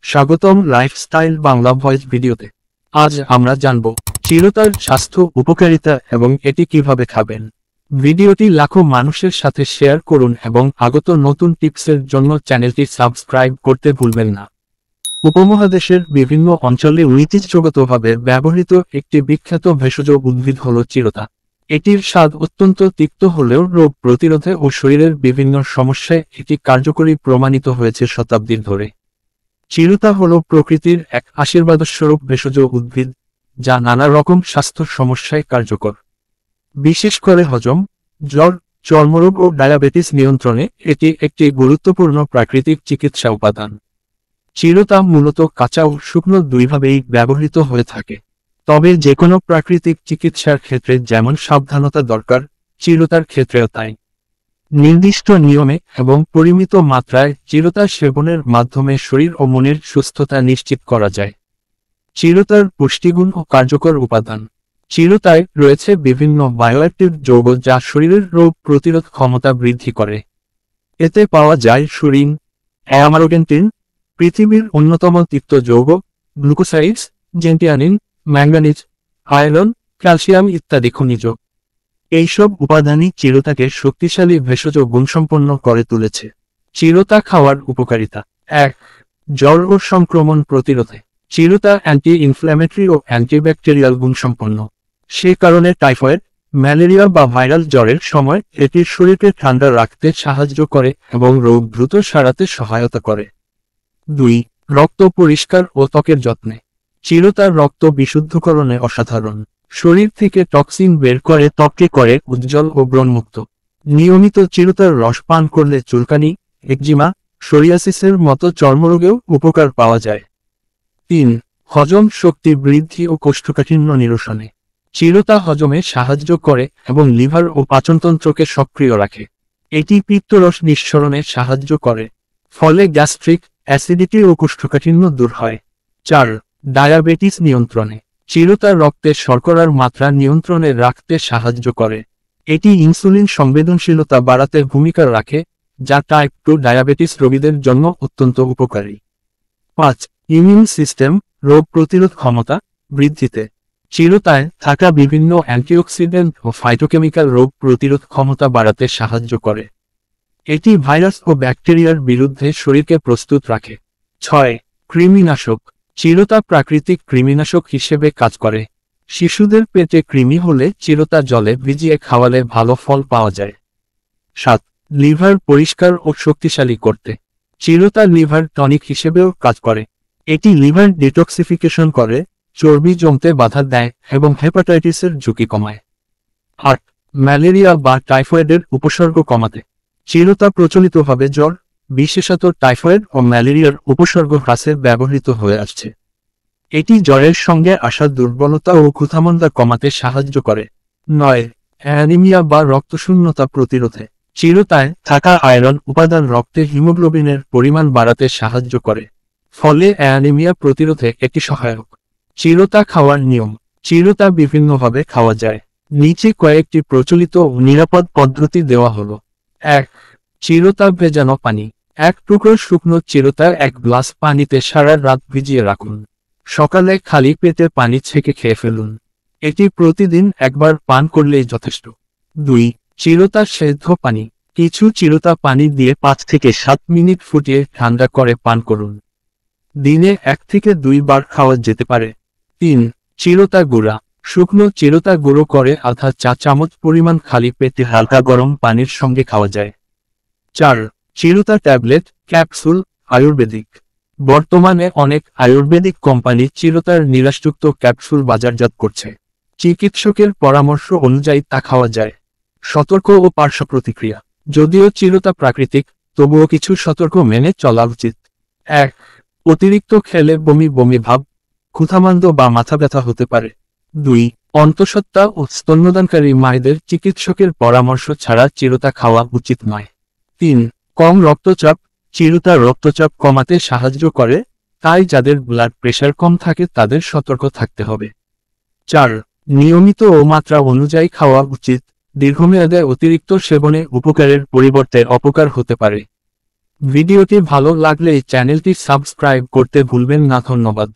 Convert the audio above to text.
স্বাগতম lifestyle Bangla voice ভিডিওতে। আজ আমরা জানব চিরতার স্বাস্থ্য উপকারিতা এবং এটি কিভাবে খাবেন। ভিডিওটি লাখো মানুষের সাথে শেয়ার করুন এবং আগত নতুন টিপসের জন্য চ্যানেলটি সাবস্ক্রাইব করতে ভুলবেন না। উপমহাদেশের বিভিন্ন অঞ্চলে ঐতিহ্যগতভাবে ব্যবহৃত একটি বিখ্যাত ভেষজ উদ্ভিদ হল চিরতা। এটির স্বাদ অত্যন্ত তিক্ত হলেও রোগ প্রতিরোধে ও শরীরের বিভিন্ন সমস্যায় এটি কার্যকরী প্রমাণিত হয়েছে শতাব্দী ধরে। চিরতা হল প্রকৃতির এক আশীর্বাদস্বরূপ ভেষজ উদ্ভিদ, যা নানা রকম স্বাস্থ্য সমস্যায় কার্যকর। বিশেষ করে হজম, জ্বর, চর্মরোগ ও ডায়াবেটিস নিয়ন্ত্রণে এটি একটি গুরুত্বপূর্ণ প্রাকৃতিক চিকিৎসা উপাদান। চিরতা মূলত কাঁচা ও শুকনো দুইভাবেই ব্যবহৃত হয়ে থাকে, তবে যে কোনো প্রাকৃতিক চিকিৎসার ক্ষেত্রে যেমন সাবধানতা দরকার, চিরতার ক্ষেত্রেও তাই। নির্দিষ্ট নিয়মে এবং পরিমিত মাত্রায় চিরতা সেবনের মাধ্যমে শরীর ও মনের সুস্থতা নিশ্চিত করা যায়। চিরতার পুষ্টিগুণ ও কার্যকর উপাদান। চিরতায় রয়েছে বিভিন্ন বায়োঅ্যাক্টিভ যৌগ যা শরীরের রোগ প্রতিরোধ ক্ষমতা বৃদ্ধি করে। এতে পাওয়া যায় সুরিন, অ্যামারোডেন্টিন, পৃথিবীর অন্যতম তিক্ত যৌগ, গ্লুকোসাইডস, জেন্টিয়ানিন, ম্যাঙ্গানিজ, আয়রন, ক্যালসিয়াম ইত্যাদি খনিজ। এইসব উপাদানই চিরতাকে শক্তিশালী ভেষজ গুণসম্পন্ন করে তুলেছে। চিরতা খাওয়ার উপকারিতা। 1. জ্বর ও সংক্রমণ প্রতিরোধে। চিরতা অ্যান্টি ইনফ্ল্যামেটরি ও অ্যান্টিব্যাকটেরিয়াল গুণসম্পন্ন। সে কারণে টাইফয়েড, ম্যালেরিয়া বা ভাইরাল জ্বরের সময় এটি শরীরকে ঠান্ডা রাখতে সাহায্য করে এবং রোগ দ্রুত সারাতে সহায়তা করে। 2. রক্ত পরিষ্কার ও ত্বকের যত্নে। চিরতার রক্ত বিশুদ্ধকরণে অসাধারণ। শরীর থেকে টক্সিন বের করে ত্বককে করে উজ্জ্বল ও ব্রণমুক্ত। নিয়মিত চিরতার রস পান করলে চুলকানি, একজিমা, সোরিয়াসিসের মতো চর্মরোগেও উপকার পাওয়া যায়। 3. হজম শক্তি বৃদ্ধি ও কোষ্ঠকাঠিন্য নিরসনে। চিরতা হজমে সাহায্য করে এবং লিভার ও পাচনতন্ত্রকে সক্রিয় রাখে। এটি পিত্তরস নিঃসরণে সাহায্য করে, ফলে গ্যাস্ট্রিক, অ্যাসিডিটি ও কোষ্ঠকাঠিন্য দূর হয়। 4. ডায়াবেটিস নিয়ন্ত্রণে। চিরতা রক্তে শর্করার মাত্রা নিয়ন্ত্রণে রাখতে সাহায্য করে। এটি ইনসুলিন সংবেদনশীলতা বাড়াতে ভূমিকা রাখে, যা টাইপ 2 ডায়াবেটিস রোগীদের জন্য অত্যন্ত উপকারী। 5. ইমিউন সিস্টেম, রোগ প্রতিরোধ ক্ষমতা বৃদ্ধিতে। চিরতায় থাকা বিভিন্ন অ্যান্টিঅক্সিডেন্ট ও ফাইটোকেমিক্যাল রোগ প্রতিরোধ ক্ষমতা বাড়াতে সাহায্য করে। এটি ভাইরাস ও ব্যাকটেরিয়ার বিরুদ্ধে শরীরকে প্রস্তুত রাখে। 6. কৃমিনাশক। চিরতা প্রাকৃতিক কৃমিনাশক হিসেবে কাজ করে। শিশুদের পেটে কৃমি হলে চিরতা জলে ভিজিয়ে খাওয়ালে ভালো ফল পাওয়া যায়। 7. লিভার পরিষ্কার ও শক্তিশালী করতে। চিরতা লিভার টনিক হিসেবেও কাজ করে। এটি লিভার ডিটক্সিফিকেশন করে, চর্বি জমতে বাধা দেয় এবং হেপাটাইটিসের ঝুঁকি কমায়। 8. ম্যালেরিয়া বা টাইফয়েডের উপসর্গ কমাতে। চিরতা প্রচলিতভাবে জ্বর, বিশেষত টাইফয়েড ও ম্যালেরিয়ার উপসর্গ হ্রাসে ব্যবহৃত হয়ে আসছে। এটি জ্বরের সঙ্গে আসা দুর্বলতা ও ক্ষুধামন্দা কমাতে সাহায্য করে। 9. অ্যানিমিয়া বা রক্তশূন্যতা প্রতিরোধে। চিরতায় থাকা আয়রন উপাদান রক্তে হিমোগ্লোবিনের পরিমাণ বাড়াতে সাহায্য করে, ফলে অ্যানিমিয়া প্রতিরোধে এটি সহায়ক। চিরতা খাওয়ার নিয়ম। চিরতা বিভিন্নভাবে খাওয়া যায়। নিচে কয়েকটি প্রচলিত ও নিরাপদ পদ্ধতি দেওয়া হলো। 1. চিরতা ভেজানো পানি। 1 টুকরো শুকনো চিরতা 1 গ্লাস পানিতে সারা রাত ভিজিয়ে রাখুন। সকালে খালি পেটে পানি ছেঁকে খেয়ে ফেলুন। এটি প্রতিদিন একবার পান করলেই যথেষ্ট। 2. চিরতা সেদ্ধ পানি। কিছু চিরতা পানি দিয়ে 5 থেকে 7 মিনিট ফুটিয়ে ঠান্ডা করে পান করুন। দিনে 1 থেকে 2 বার খাওয়া যেতে পারে। 3. চিরতা গুঁড়া। শুকনো চিরতা গুঁড়ো করে আধা চা চামচ পরিমাণ খালি পেটে হালকা গরম পানির সঙ্গে খাওয়া যায়। 4. চিরতা ট্যাবলেট, ক্যাপসুল, আয়ুর্বেদিক। বর্তমানে অনেক আয়ুর্বেদিক কোম্পানি চিরতার নিরাশযুক্ত ক্যাপসুল বাজারজাত করছে। চিকিৎসকের পরামর্শ অনুযায়ী তা খাওয়া যায়। সতর্ক ও পার্শ্ব প্রতিক্রিয়া। যদিও চিরতা প্রাকৃতিক, তবুও কিছু সতর্ক মেনে চলা উচিত। 1. অতিরিক্ত খেলে বমি বমি ভাব, ক্ষুধামান্দ বা মাথা ব্যথা হতে পারে। 2. অন্তঃসত্ত্বা ও স্তন্যদানকারী মায়েদের চিকিৎসকের পরামর্শ ছাড়া চিরতা খাওয়া উচিত নয়। 3. কম রক্তচাপ। চিরতা রক্তচাপ কমাতে সাহায্য করে, তাই যাদের ব্লাড প্রেশার কম থাকে তাদের সতর্ক থাকতে হবে। 4. নিয়মিত ও মাত্রা অনুযায়ী খাওয়া উচিত। দীর্ঘমেয়াদে অতিরিক্ত সেবনে উপকারের পরিবর্তে অপকার হতে পারে। ভিডিওটি ভালো লাগলে চ্যানেলটি সাবস্ক্রাইব করতে ভুলবেন না। ধন্যবাদ।